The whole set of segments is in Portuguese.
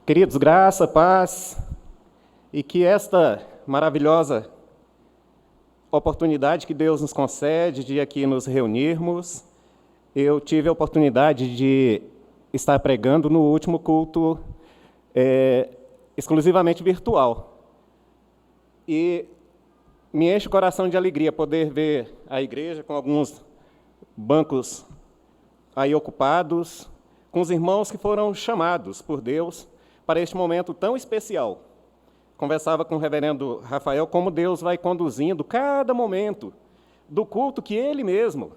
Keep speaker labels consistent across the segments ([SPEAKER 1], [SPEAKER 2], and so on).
[SPEAKER 1] Queridos, graça, paz, e que esta maravilhosa oportunidade que Deus nos concede de aqui nos reunirmos, eu tive a oportunidade de estar pregando no último culto exclusivamente virtual. E me enche o coração de alegria poder ver a igreja com alguns bancos aí ocupados, com os irmãos que foram chamados por Deus para este momento tão especial. Conversava com o reverendo Rafael como Deus vai conduzindo cada momento do culto que Ele mesmo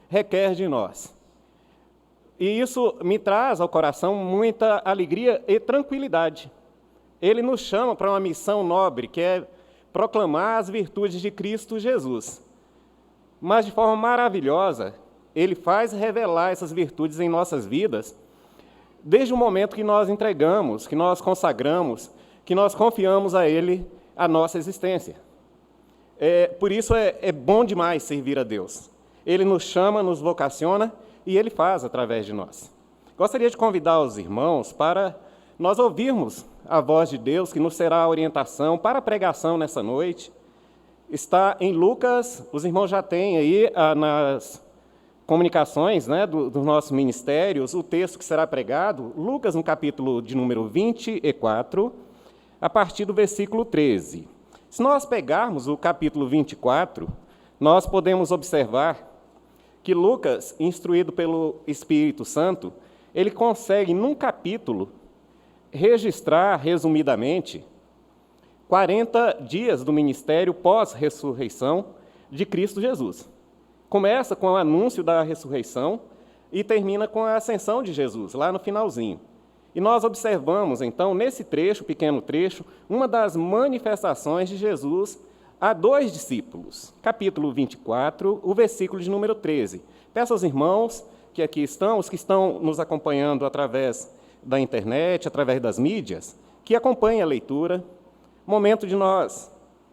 [SPEAKER 1] requer de nós. E isso me traz ao coração muita alegria e tranquilidade. Ele nos chama para uma missão nobre, que é proclamar as virtudes de Cristo Jesus. Mas, de forma maravilhosa, Ele faz revelar essas virtudes em nossas vidas, desde o momento que nós entregamos, que nós consagramos, que nós confiamos a Ele a nossa existência. Por isso é bom demais servir a Deus. Ele nos chama, nos vocaciona e Ele faz através de nós. Gostaria de convidar os irmãos para nós ouvirmos a voz de Deus, que nos será a orientação para a pregação nessa noite. Está em Lucas, os irmãos já têm aí nas comunicações, né, dos nossos ministérios, o texto que será pregado, Lucas, no capítulo de número 24, a partir do versículo 13. Se nós pegarmos o capítulo 24, nós podemos observar que Lucas, instruído pelo Espírito Santo, ele consegue, num capítulo, registrar, resumidamente, 40 dias do ministério pós-ressurreição de Cristo Jesus. Começa com o anúncio da ressurreição e termina com a ascensão de Jesus, lá no finalzinho. E nós observamos, então, nesse trecho, pequeno trecho, uma das manifestações de Jesus a dois discípulos. Capítulo 24, o versículo de número 13. Peço aos irmãos que aqui estão, os que estão nos acompanhando através da internet, através das mídias, que acompanhem a leitura, momento de nós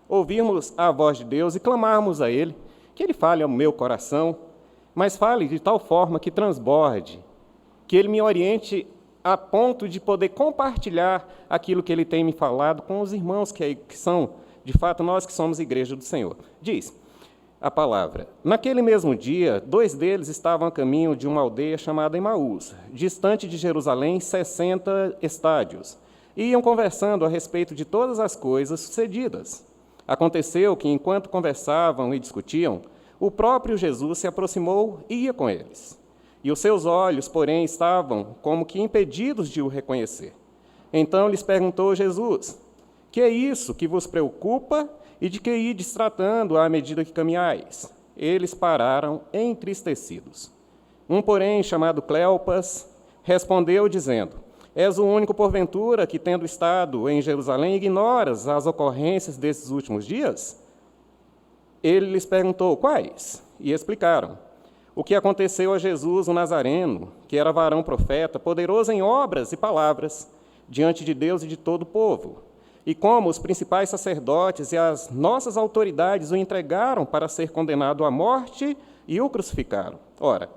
[SPEAKER 1] ouvirmos a voz de Deus e clamarmos a Ele, que Ele fale ao meu coração, mas fale de tal forma que transborde, que Ele me oriente a ponto de poder compartilhar aquilo que Ele tem me falado com os irmãos que são, de fato, nós que somos igreja do Senhor. Diz a palavra: naquele mesmo dia, 2 deles estavam a caminho de uma aldeia chamada Emaús, distante de Jerusalém 60 estádios, e iam conversando a respeito de todas as coisas sucedidas. Aconteceu que, enquanto conversavam e discutiam, o próprio Jesus se aproximou e ia com eles. E os seus olhos, porém, estavam como que impedidos de o reconhecer. Então lhes perguntou Jesus: que é isso que vos preocupa e de que ides tratando à medida que caminhais? Eles pararam entristecidos. Um, porém, chamado Cleopas, respondeu, dizendo: és o único, porventura, que, tendo estado em Jerusalém, ignoras as ocorrências desses últimos dias? Ele lhes perguntou: quais? E explicaram: o que aconteceu a Jesus, o Nazareno, que era varão profeta, poderoso em obras e palavras, diante de Deus e de todo o povo, e como os principais sacerdotes e as nossas autoridades o entregaram para ser condenado à morte e o crucificaram. Ora,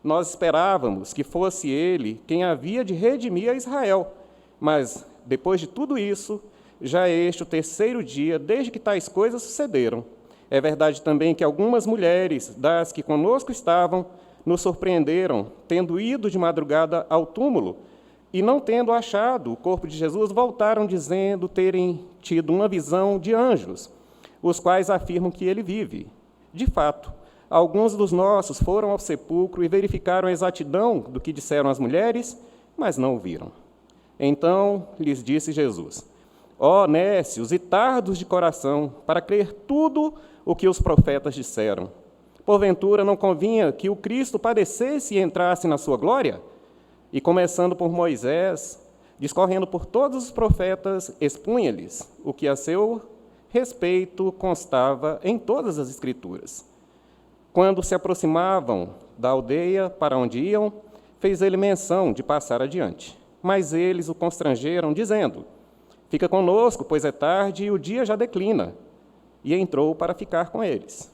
[SPEAKER 1] nós esperávamos que fosse ele quem havia de redimir a Israel, mas, depois de tudo isso, já é este o 3º dia desde que tais coisas sucederam. É verdade também que algumas mulheres, das que conosco estavam, nos surpreenderam, tendo ido de madrugada ao túmulo, e não tendo achado o corpo de Jesus, voltaram dizendo terem tido uma visão de anjos, os quais afirmam que ele vive. De fato, alguns dos nossos foram ao sepulcro e verificaram a exatidão do que disseram as mulheres, mas não o viram. Então lhes disse Jesus: ó nécios e tardos de coração, para crer tudo o que os profetas disseram. Porventura não convinha que o Cristo padecesse e entrasse na sua glória? E começando por Moisés, discorrendo por todos os profetas, expunha-lhes o que a seu respeito constava em todas as Escrituras. Quando se aproximavam da aldeia para onde iam, fez ele menção de passar adiante. Mas eles o constrangeram, dizendo: fica conosco, pois é tarde e o dia já declina. E entrou para ficar com eles.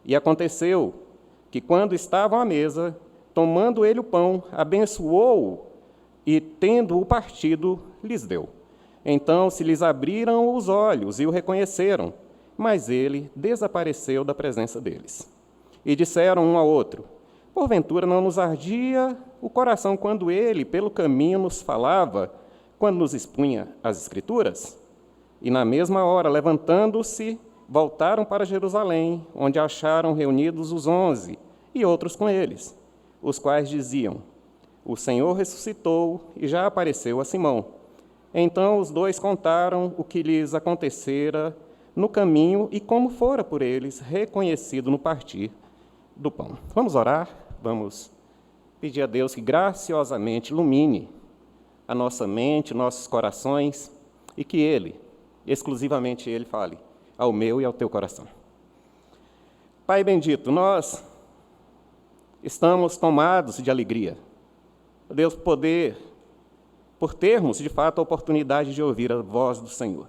[SPEAKER 1] E aconteceu que, quando estavam à mesa, tomando ele o pão, abençoou-o e, tendo-o partido, lhes deu. Então se lhes abriram os olhos e o reconheceram, mas ele desapareceu da presença deles. E disseram um ao outro: porventura não nos ardia o coração quando ele, pelo caminho, nos falava, quando nos expunha as Escrituras? E na mesma hora, levantando-se, voltaram para Jerusalém, onde acharam reunidos os 11 e outros com eles, os quais diziam: o Senhor ressuscitou e já apareceu a Simão. Então os dois contaram o que lhes acontecera no caminho e como fora por eles reconhecido no partir do pão. Vamos orar, vamos pedir a Deus que graciosamente ilumine a nossa mente, nossos corações, e que Ele, exclusivamente Ele, fale ao meu e ao teu coração. Pai bendito, nós estamos tomados de alegria, Deus, por termos, de fato, a oportunidade de ouvir a voz do Senhor.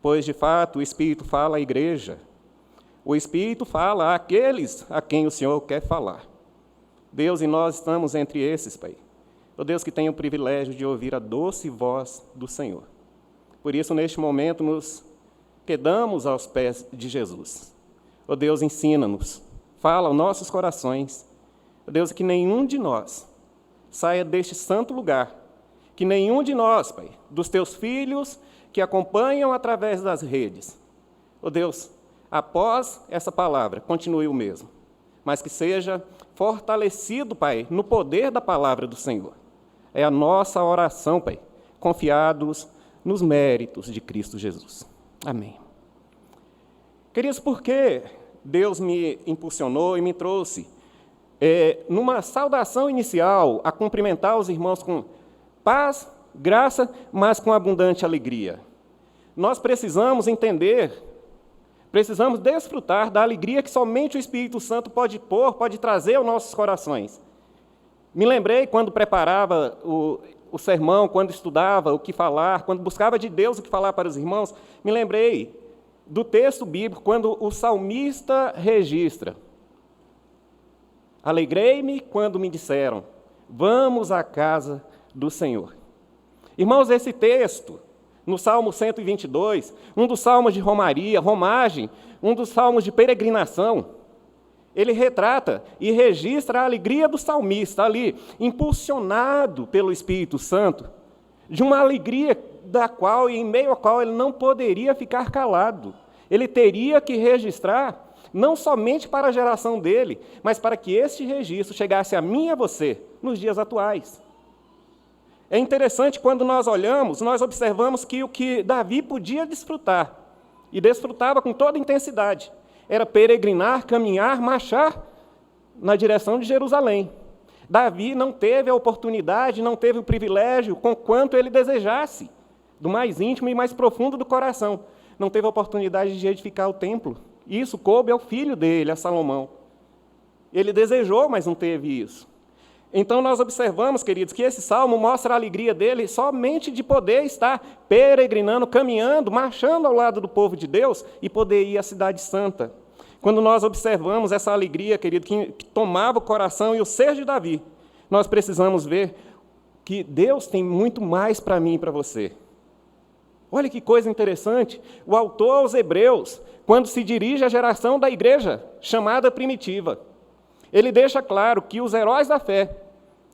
[SPEAKER 1] Pois, de fato, o Espírito fala à igreja, o Espírito fala àqueles a quem o Senhor quer falar. Deus, e nós estamos entre esses, Pai. Ó Deus, que tem o privilégio de ouvir a doce voz do Senhor. Por isso, neste momento, nos quedamos aos pés de Jesus. Ó Deus, ensina-nos, fala aos nossos corações. Ó Deus, que nenhum de nós saia deste santo lugar, que nenhum de nós, Pai, dos teus filhos que acompanham através das redes, ó Deus, após essa palavra, continue o mesmo, mas que seja fortalecido, Pai, no poder da palavra do Senhor. É a nossa oração, Pai, confiados nos méritos de Cristo Jesus. Amém. Queridos, por que Deus me impulsionou e me trouxe, numa saudação inicial, a cumprimentar os irmãos com paz, graça, mas com abundante alegria? Nós precisamos entender, precisamos desfrutar da alegria que somente o Espírito Santo pode trazer aos nossos corações. Me lembrei, quando preparava o sermão, quando estudava o que falar, quando buscava de Deus o que falar para os irmãos, me lembrei do texto bíblico, quando o salmista registra: alegrei-me quando me disseram, vamos à casa do Senhor. Irmãos, esse texto, no Salmo 122, um dos salmos de romaria, romagem, um dos salmos de peregrinação, ele retrata e registra a alegria do salmista ali, impulsionado pelo Espírito Santo, de uma alegria da qual, e em meio à qual ele não poderia ficar calado. Ele teria que registrar, não somente para a geração dele, mas para que este registro chegasse a mim e a você, nos dias atuais. É interessante, quando nós olhamos, nós observamos que o que Davi podia desfrutar, e desfrutava com toda intensidade, era peregrinar, caminhar, marchar na direção de Jerusalém. Davi não teve a oportunidade, não teve o privilégio, com quanto ele desejasse, do mais íntimo e mais profundo do coração. Não teve a oportunidade de edificar o templo. Isso coube ao filho dele, a Salomão. Ele desejou, mas não teve isso. Então nós observamos, queridos, que esse salmo mostra a alegria dele somente de poder estar peregrinando, caminhando, marchando ao lado do povo de Deus e poder ir à cidade santa. Quando nós observamos essa alegria, querido, que tomava o coração e o ser de Davi, nós precisamos ver que Deus tem muito mais para mim e para você. Olha que coisa interessante, o autor aos Hebreus, quando se dirige à geração da igreja chamada primitiva, ele deixa claro que os heróis da fé,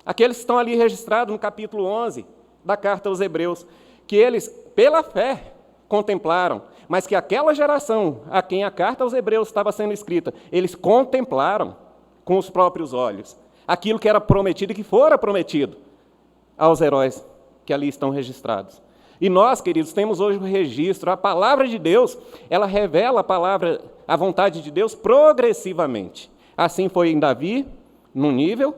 [SPEAKER 1] aqueles que estão ali registrados no capítulo 11 da carta aos Hebreus, que eles, pela fé, contemplaram, mas que aquela geração a quem a carta aos Hebreus estava sendo escrita, eles contemplaram com os próprios olhos aquilo que era prometido e que fora prometido aos heróis que ali estão registrados. E nós, queridos, temos hoje o registro, a palavra de Deus, ela revela a vontade de Deus progressivamente. Assim foi em Davi, num nível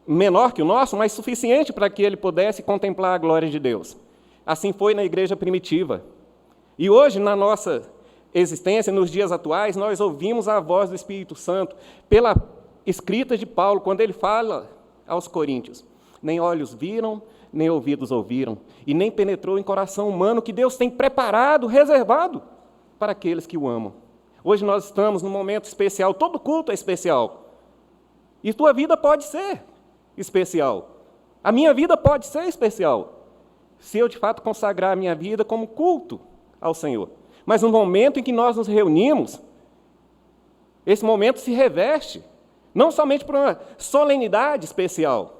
[SPEAKER 1] menor que o nosso, mas suficiente para que ele pudesse contemplar a glória de Deus. Assim foi na igreja primitiva. E hoje, na nossa existência, nos dias atuais, nós ouvimos a voz do Espírito Santo pela escrita de Paulo, quando ele fala aos Coríntios: nem olhos viram, nem ouvidos ouviram, e nem penetrou em coração humano que Deus tem preparado, reservado para aqueles que o amam. Hoje nós estamos num momento especial, todo culto é especial. E tua vida pode ser especial. A minha vida pode ser especial. se eu de fato consagrar a minha vida como culto ao Senhor. Mas no momento em que nós nos reunimos, esse momento se reveste, não somente por uma solenidade especial,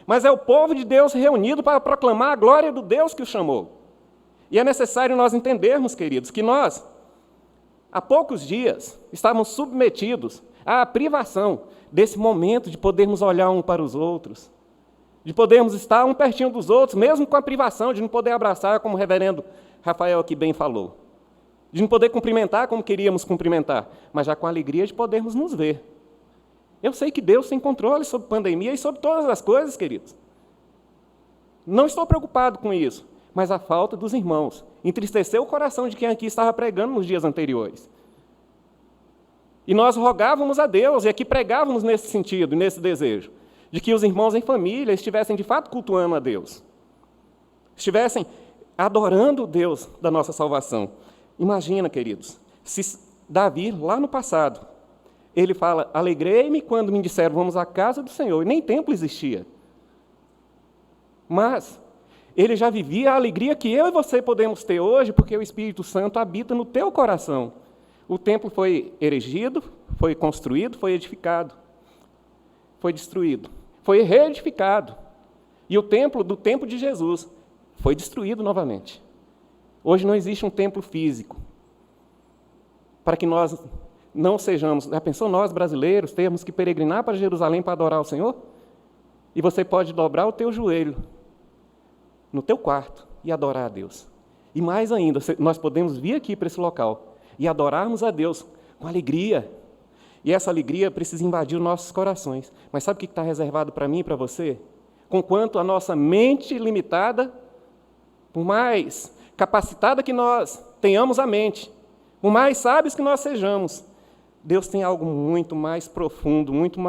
[SPEAKER 1] mas é o povo de Deus reunido para proclamar a glória do Deus que o chamou. E é necessário nós entendermos, queridos, que nós, há poucos dias, estávamos submetidos à privação desse momento de podermos olhar um para os outros, de podermos estar um pertinho dos outros, mesmo com a privação de não poder abraçar, como o reverendo Rafael aqui bem falou, de não poder cumprimentar como queríamos cumprimentar, mas já com a alegria de podermos nos ver. Eu sei que Deus tem controle sobre a pandemia e sobre todas as coisas, queridos. Não estou preocupado com isso, mas a falta dos irmãos entristeceu o coração de quem aqui estava pregando nos dias anteriores. E nós rogávamos a Deus, e aqui pregávamos nesse sentido, nesse desejo, de que os irmãos em família estivessem de fato cultuando a Deus, estivessem adorando o Deus da nossa salvação. Imagina, queridos, se Davi, lá no passado, ele fala, alegrei-me quando me disseram, vamos à casa do Senhor, e nem templo existia. Mas ele já vivia a alegria que eu e você podemos ter hoje, porque o Espírito Santo habita no teu coração. O templo foi erigido, foi construído, foi edificado, foi destruído, foi reedificado. E o templo do tempo de Jesus foi destruído novamente. Hoje não existe um templo físico. Para que nós não sejamos... Já pensou nós, brasileiros, termos que peregrinar para Jerusalém para adorar o Senhor? E você pode dobrar o teu joelho no teu quarto e adorar a Deus. E mais ainda, nós podemos vir aqui para esse local e adorarmos a Deus com alegria. E essa alegria precisa invadir os nossos corações. Mas sabe o que está reservado para mim e para você? Conquanto a nossa mente limitada, por mais capacitada que nós tenhamos a mente, por mais sábios que nós sejamos, Deus tem algo muito mais profundo, muito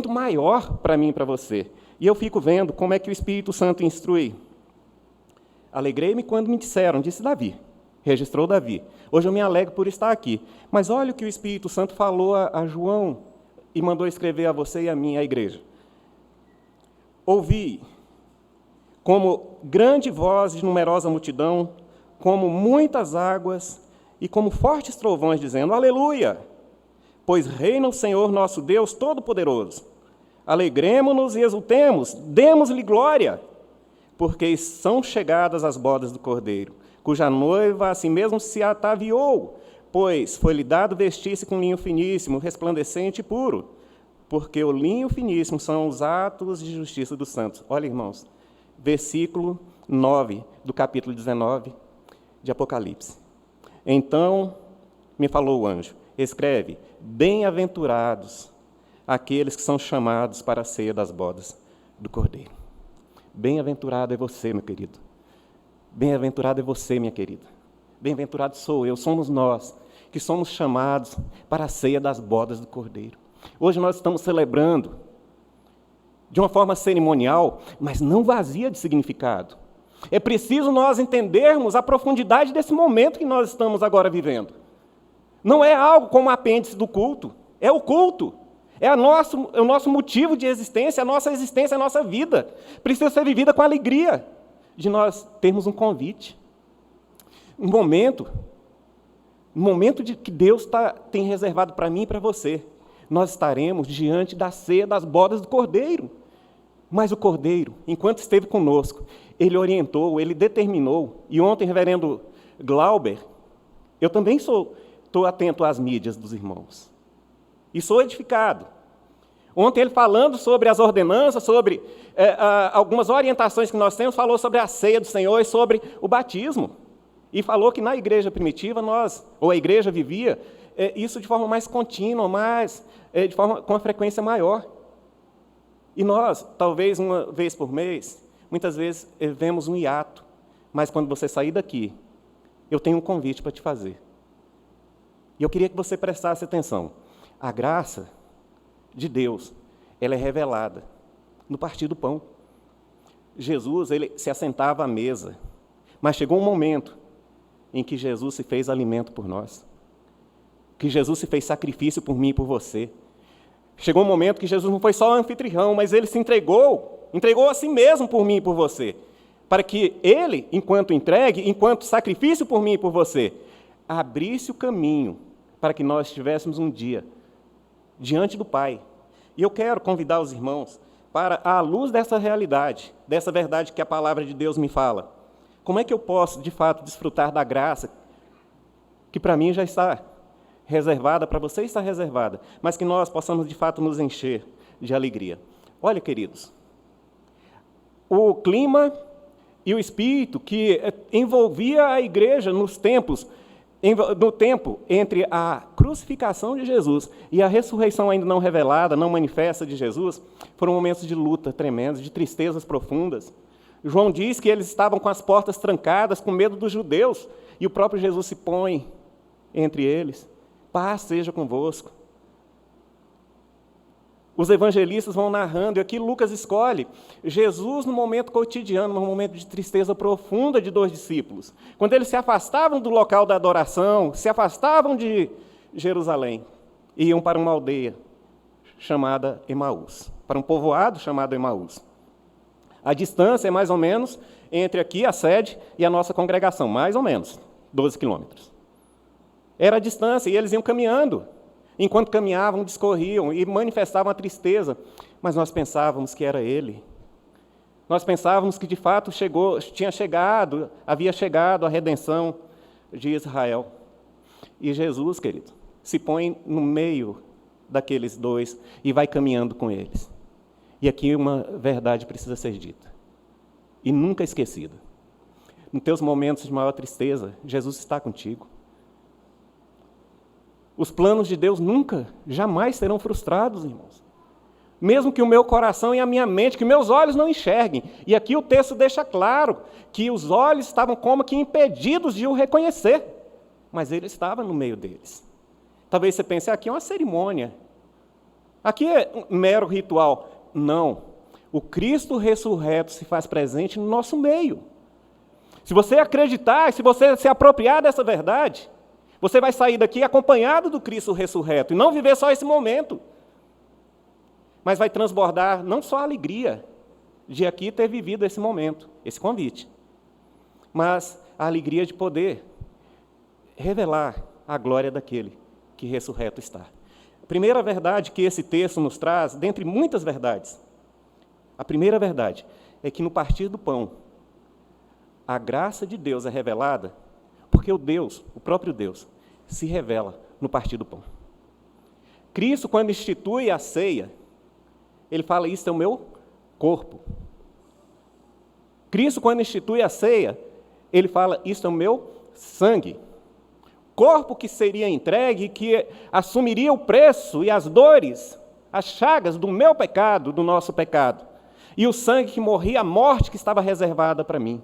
[SPEAKER 1] maior para mim e para você. E eu fico vendo como é que o Espírito Santo instrui. Alegrei-me quando me disseram, disse Davi, registrou Davi. Hoje eu me alegro por estar aqui. Mas olha o que o Espírito Santo falou a João e mandou escrever a você e a mim, a igreja. Ouvi, como grande voz de numerosa multidão, como muitas águas e como fortes trovões, dizendo, aleluia, pois reina o Senhor nosso Deus Todo-Poderoso. Alegremo-nos e exultemos, demos-lhe glória, porque são chegadas as bodas do Cordeiro, cuja noiva a si mesmo se ataviou, pois foi-lhe dado vestir-se com linho finíssimo, resplandecente e puro, porque o linho finíssimo são os atos de justiça dos santos. Olha, irmãos, versículo 9 do capítulo 19 de Apocalipse. Então me falou o anjo, escreve, bem-aventurados aqueles que são chamados para a ceia das bodas do Cordeiro. Bem-aventurado é você, meu querido. Bem-aventurado é você, minha querida. Bem-aventurado sou eu, somos nós, que somos chamados para a ceia das bodas do Cordeiro. Hoje nós estamos celebrando de uma forma cerimonial, mas não vazia de significado. É preciso nós entendermos a profundidade desse momento que nós estamos agora vivendo. Não é algo como apêndice do culto, é o culto. É o nosso motivo de existência, a nossa existência, a nossa vida. Precisa ser vivida com a alegria de nós termos um convite. Um momento de que Deus tem reservado para mim e para você. Nós estaremos diante da ceia das bodas do Cordeiro. Mas o Cordeiro, enquanto esteve conosco, ele orientou, ele determinou. E ontem, reverendo Glauber, eu também estou atento às mídias dos irmãos. E sou edificado. Ontem ele falando sobre as ordenanças, sobre algumas orientações que nós temos, falou sobre a ceia do Senhor e sobre o batismo. E falou que na igreja primitiva a igreja vivia isso de forma mais contínua, com uma frequência maior. E nós, talvez uma vez por mês, muitas vezes vemos um hiato. Mas quando você sair daqui, eu tenho um convite para te fazer. E eu queria que você prestasse atenção. A graça de Deus, ela é revelada no partir do pão. Jesus, ele se assentava à mesa, mas chegou um momento em que Jesus se fez alimento por nós, que Jesus se fez sacrifício por mim e por você. Chegou um momento que Jesus não foi só anfitrião, mas ele se entregou a si mesmo por mim e por você. para que ele, enquanto entregue, enquanto sacrifício por mim e por você, abrisse o caminho para que nós estivéssemos um dia diante do Pai. E eu quero convidar os irmãos para, à luz dessa realidade, dessa verdade que a palavra de Deus me fala, como é que eu posso, de fato, desfrutar da graça que para mim já está reservada, para você está reservada, mas que nós possamos, de fato, nos encher de alegria. Olha, queridos, o clima e o espírito que envolvia a igreja no tempo entre a crucificação de Jesus e a ressurreição ainda não revelada, não manifesta de Jesus, foram momentos de luta tremendos, de tristezas profundas. João diz que eles estavam com as portas trancadas, com medo dos judeus, e o próprio Jesus se põe entre eles. Paz seja convosco. Os evangelistas vão narrando, e aqui Lucas escolhe Jesus no momento cotidiano, num momento de tristeza profunda de dois discípulos. Quando eles se afastavam do local da adoração, se afastavam de Jerusalém, e iam para uma aldeia chamada Emaús, para um povoado chamado Emaús. A distância é mais ou menos entre aqui, a sede, e a nossa congregação, mais ou menos, 12 quilômetros. Era a distância, e eles iam caminhando. Enquanto caminhavam, discorriam e manifestavam a tristeza, mas nós pensávamos que era Ele. Nós pensávamos que, de fato, havia chegado a redenção de Israel. E Jesus, querido, se põe no meio daqueles dois e vai caminhando com eles. E aqui uma verdade precisa ser dita, e nunca esquecida. Nos teus momentos de maior tristeza, Jesus está contigo. Os planos de Deus nunca, jamais serão frustrados, irmãos. Mesmo que o meu coração e a minha mente, que meus olhos não enxerguem. E aqui o texto deixa claro que os olhos estavam como que impedidos de o reconhecer. Mas ele estava no meio deles. Talvez você pense, aqui é uma cerimônia. Aqui é um mero ritual. Não. O Cristo ressurreto se faz presente no nosso meio. Se você acreditar, se você se apropriar dessa verdade, você vai sair daqui acompanhado do Cristo ressurreto, e não viver só esse momento, mas vai transbordar não só a alegria de aqui ter vivido esse momento, esse convite, mas a alegria de poder revelar a glória daquele que ressurreto está. A primeira verdade que esse texto nos traz, dentre muitas verdades, a primeira verdade é que no partir do pão, a graça de Deus é revelada, porque o próprio Deus, se revela no partir do pão. Cristo, quando institui a ceia, ele fala, isto é o meu corpo. Cristo, quando institui a ceia, ele fala, isto é o meu sangue. Corpo que seria entregue, que assumiria o preço e as dores, as chagas do meu pecado, do nosso pecado. E o sangue que morria, a morte que estava reservada para mim,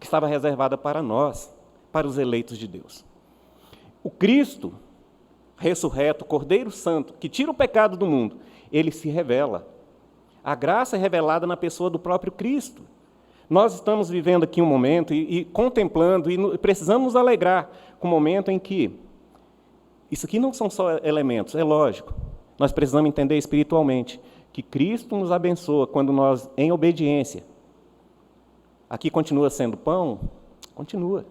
[SPEAKER 1] que estava reservada para nós, para os eleitos de Deus. O Cristo ressurreto, Cordeiro Santo, que tira o pecado do mundo, ele se revela. A graça é revelada na pessoa do próprio Cristo. Nós estamos vivendo aqui um momento e contemplando, e precisamos nos alegrar com o momento em que, isso aqui não são só elementos, é lógico, nós precisamos entender espiritualmente que Cristo nos abençoa quando nós, em obediência, aqui continua sendo pão? Continua.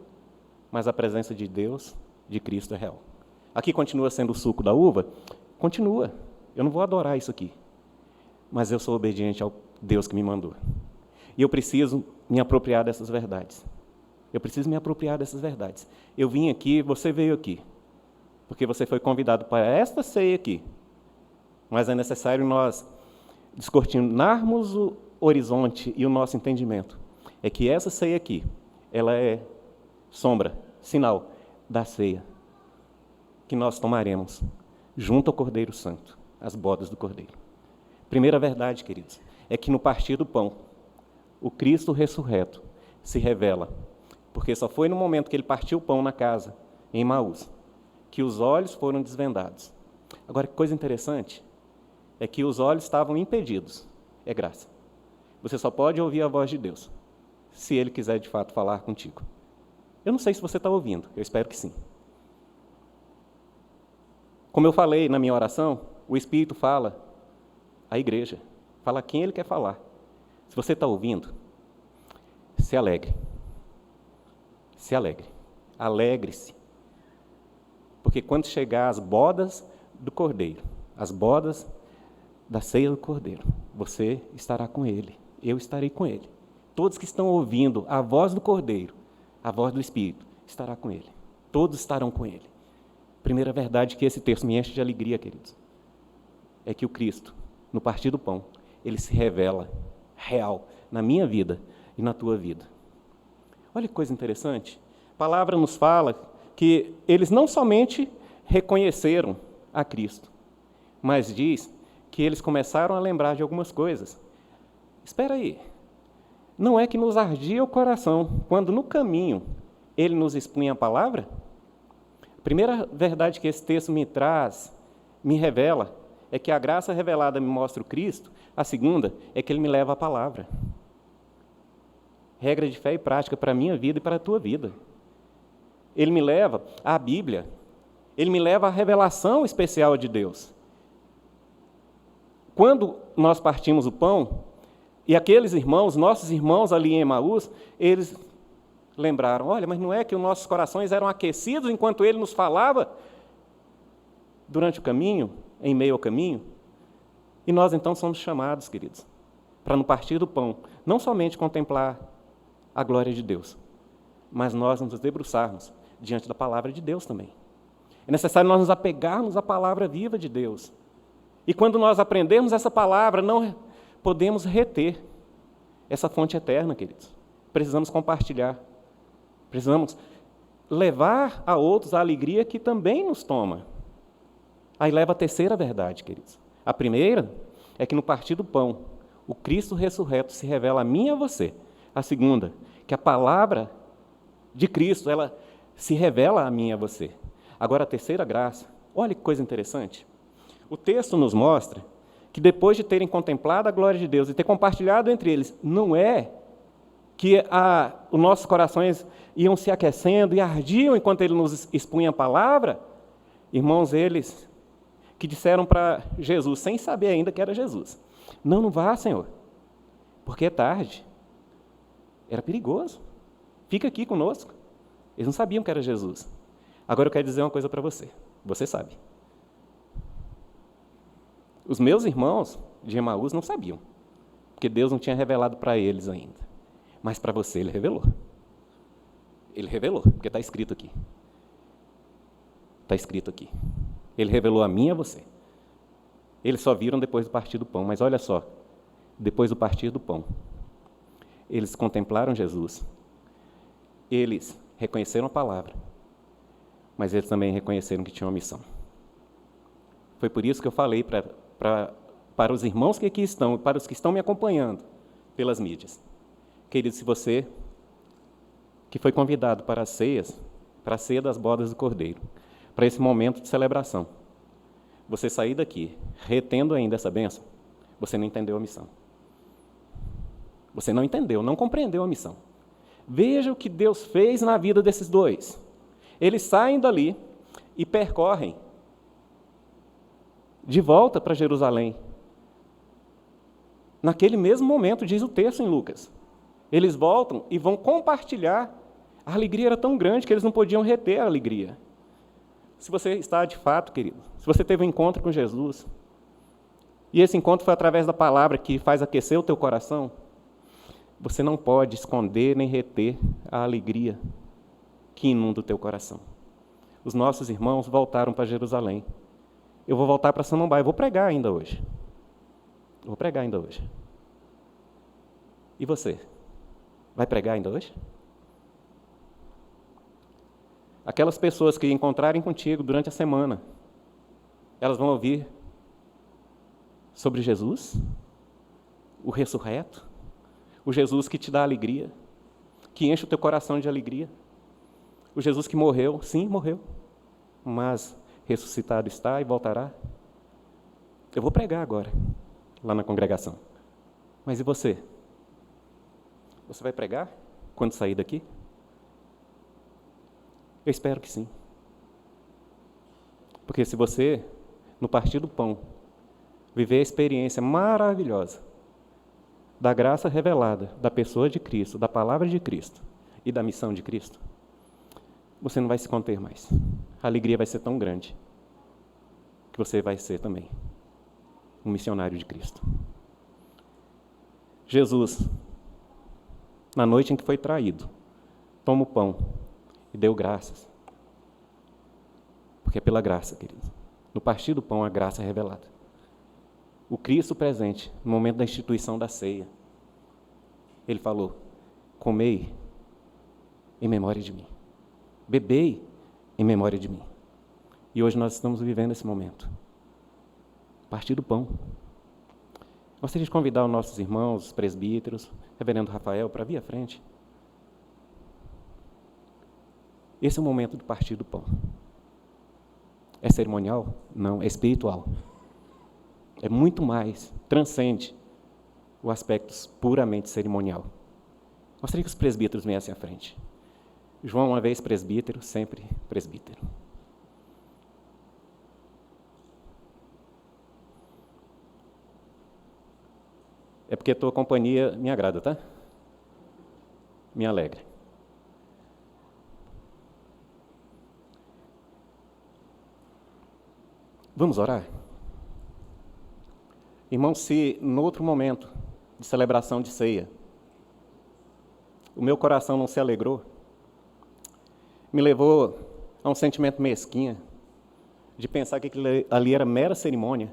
[SPEAKER 1] Mas a presença de Deus, de Cristo é real. Aqui continua sendo o suco da uva? Continua. Eu não vou adorar isso aqui. Mas eu sou obediente ao Deus que me mandou. E eu preciso me apropriar dessas verdades. Eu preciso me apropriar dessas verdades. Eu vim aqui, você veio aqui. Porque você foi convidado para esta ceia aqui. Mas é necessário nós descortinarmos o horizonte e o nosso entendimento. É que essa ceia aqui, ela é sombra, sinal da ceia que nós tomaremos junto ao Cordeiro Santo, as bodas do Cordeiro. Primeira verdade, queridos, é que no partir do pão, o Cristo ressurreto se revela, porque só foi no momento que ele partiu o pão na casa, em Emaús, que os olhos foram desvendados. Agora, que coisa interessante, é que os olhos estavam impedidos, é graça. Você só pode ouvir a voz de Deus, se Ele quiser de fato falar contigo. Eu não sei se você está ouvindo, eu espero que sim. Como eu falei na minha oração, o Espírito fala à igreja, fala a quem Ele quer falar. Se você está ouvindo, se alegre. Se alegre. Alegre-se. Porque quando chegar as bodas do Cordeiro, as bodas da ceia do Cordeiro, você estará com ele, eu estarei com ele. Todos que estão ouvindo a voz do Cordeiro, a voz do Espírito, estará com ele. Todos estarão com ele. Primeira verdade que esse texto me enche de alegria, queridos, é que o Cristo, no partir do pão, ele se revela real na minha vida e na tua vida. Olha que coisa interessante. A palavra nos fala que eles não somente reconheceram a Cristo, mas diz que eles começaram a lembrar de algumas coisas. Espera aí, não é que nos ardia o coração quando no caminho ele nos expunha a palavra? A primeira verdade que esse texto me traz, me revela, é que a graça revelada me mostra o Cristo. A segunda é que ele me leva à palavra. Regra de fé e prática para a minha vida e para a tua vida. Ele me leva à Bíblia. Ele me leva à revelação especial de Deus. Quando nós partimos o pão, e aqueles irmãos, nossos irmãos ali em Emaús, eles lembraram, olha, mas não é que os nossos corações eram aquecidos enquanto ele nos falava durante o caminho, em meio ao caminho? E nós então somos chamados, queridos, para no partir do pão, não somente contemplar a glória de Deus, mas nós nos debruçarmos diante da palavra de Deus também. É necessário nós nos apegarmos à palavra viva de Deus. E quando nós aprendermos essa palavra, não podemos reter essa fonte eterna, queridos. Precisamos compartilhar. Precisamos levar a outros a alegria que também nos toma. Aí leva a terceira verdade, queridos. A primeira é que no partir do pão, o Cristo ressurreto se revela a mim e a você. A segunda, que a palavra de Cristo, ela se revela a mim e a você. Agora, a terceira graça, olha que coisa interessante. O texto nos mostra que depois de terem contemplado a glória de Deus e ter compartilhado entre eles, não é que os nossos corações iam se aquecendo e ardiam enquanto ele nos expunha a palavra. Irmãos, eles que disseram para Jesus, sem saber ainda que era Jesus, não vá, Senhor, porque é tarde. Era perigoso. Fica aqui conosco. Eles não sabiam que era Jesus. Agora eu quero dizer uma coisa para você. Você sabe. Os meus irmãos de Emaús não sabiam, porque Deus não tinha revelado para eles ainda. Mas para você ele revelou. Ele revelou, porque está escrito aqui. Está escrito aqui. Ele revelou a mim e a você. Eles só viram depois do partir do pão, mas olha só, depois do partir do pão, eles contemplaram Jesus, eles reconheceram a palavra, mas eles também reconheceram que tinham uma missão. Foi por isso que eu falei para os irmãos que aqui estão, para os que estão me acompanhando pelas mídias. Querido, se você que foi convidado para as ceias, para a ceia das bodas do Cordeiro, para esse momento de celebração, você sair daqui retendo ainda essa bênção, você não entendeu a missão. Você não entendeu, não compreendeu a missão. Veja o que Deus fez na vida desses dois. Eles saem dali e percorrem de volta para Jerusalém. Naquele mesmo momento, diz o texto em Lucas, eles voltam e vão compartilhar. A alegria era tão grande que eles não podiam reter a alegria. Se você está de fato, querido, se você teve um encontro com Jesus, e esse encontro foi através da palavra que faz aquecer o teu coração, você não pode esconder nem reter a alegria que inunda o teu coração. Os nossos irmãos voltaram para Jerusalém. Eu vou voltar para Samambaia, eu vou pregar ainda hoje. E você? Vai pregar ainda hoje? Aquelas pessoas que encontrarem contigo durante a semana, elas vão ouvir sobre Jesus, o ressurreto, o Jesus que te dá alegria, que enche o teu coração de alegria, o Jesus que morreu, sim, morreu, mas ressuscitado está e voltará. Eu vou pregar agora, lá na congregação. Mas e você? Você vai pregar quando sair daqui? Eu espero que sim. Porque se você, no partir do pão, viver a experiência maravilhosa da graça revelada, da pessoa de Cristo, da palavra de Cristo e da missão de Cristo, você não vai se conter mais. A alegria vai ser tão grande que você vai ser também um missionário de Cristo. Jesus, na noite em que foi traído, toma o pão e deu graças. Porque é pela graça, querido. No partir do pão, a graça é revelada. O Cristo presente, no momento da instituição da ceia, ele falou: comei em memória de mim. Bebei em memória de mim. E hoje nós estamos vivendo esse momento. Partir do pão. Gostaria de convidar os nossos irmãos, os presbíteros, reverendo Rafael, para vir à frente. Esse é o momento do partir do pão. É cerimonial? Não, é espiritual. É muito mais, transcende o aspecto puramente cerimonial. Gostaria que os presbíteros viessem à frente. João, uma vez presbítero, sempre presbítero. É porque a tua companhia me agrada, tá? Me alegra. Vamos orar? Irmão, se no outro momento de celebração de ceia, o meu coração não se alegrou, me levou a um sentimento mesquinho, de pensar que aquilo ali era mera cerimônia,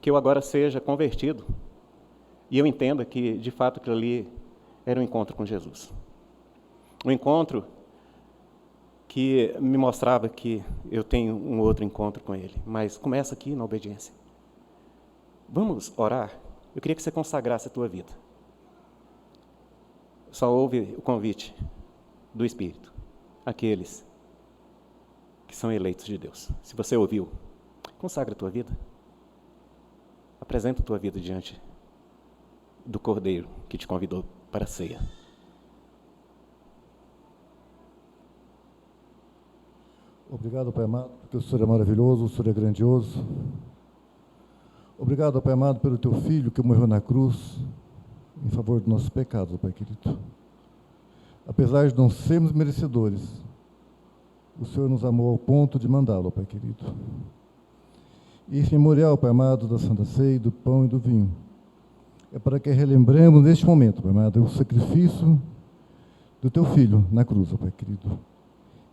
[SPEAKER 1] que eu agora seja convertido, e eu entenda que, de fato, aquilo ali era um encontro com Jesus. Um encontro que me mostrava que eu tenho um outro encontro com Ele, mas começa aqui na obediência. Vamos orar? Eu queria que você consagrasse a tua vida. Só ouve o convite do Espírito, aqueles que são eleitos de Deus. Se você ouviu, consagra a tua vida. Apresenta a tua vida diante do Cordeiro que te convidou para a ceia.
[SPEAKER 2] Obrigado, Pai amado, porque o Senhor é maravilhoso, o Senhor é grandioso. Obrigado, Pai amado, pelo Teu Filho que morreu na cruz em favor dos nossos pecados, Pai querido. Apesar de não sermos merecedores, o Senhor nos amou ao ponto de mandá-lo, Pai querido. E esse memorial, Pai amado, da Santa Ceia, do pão e do vinho, é para que relembremos neste momento, Pai amado, o sacrifício do Teu Filho na cruz, Pai querido.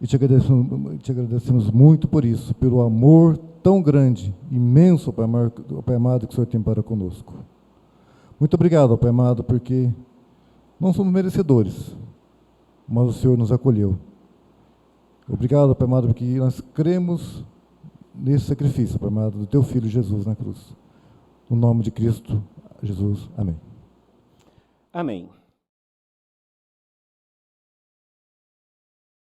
[SPEAKER 2] E te agradecemos muito por isso, pelo amor tão grande, imenso, Pai amado, que o Senhor tem para conosco. Muito obrigado, Pai amado, porque não somos merecedores, mas o Senhor nos acolheu. Obrigado, Pai amado, porque nós cremos nesse sacrifício, Pai amado, do Teu Filho Jesus na cruz. No nome de Cristo Jesus. Amém.
[SPEAKER 1] Amém.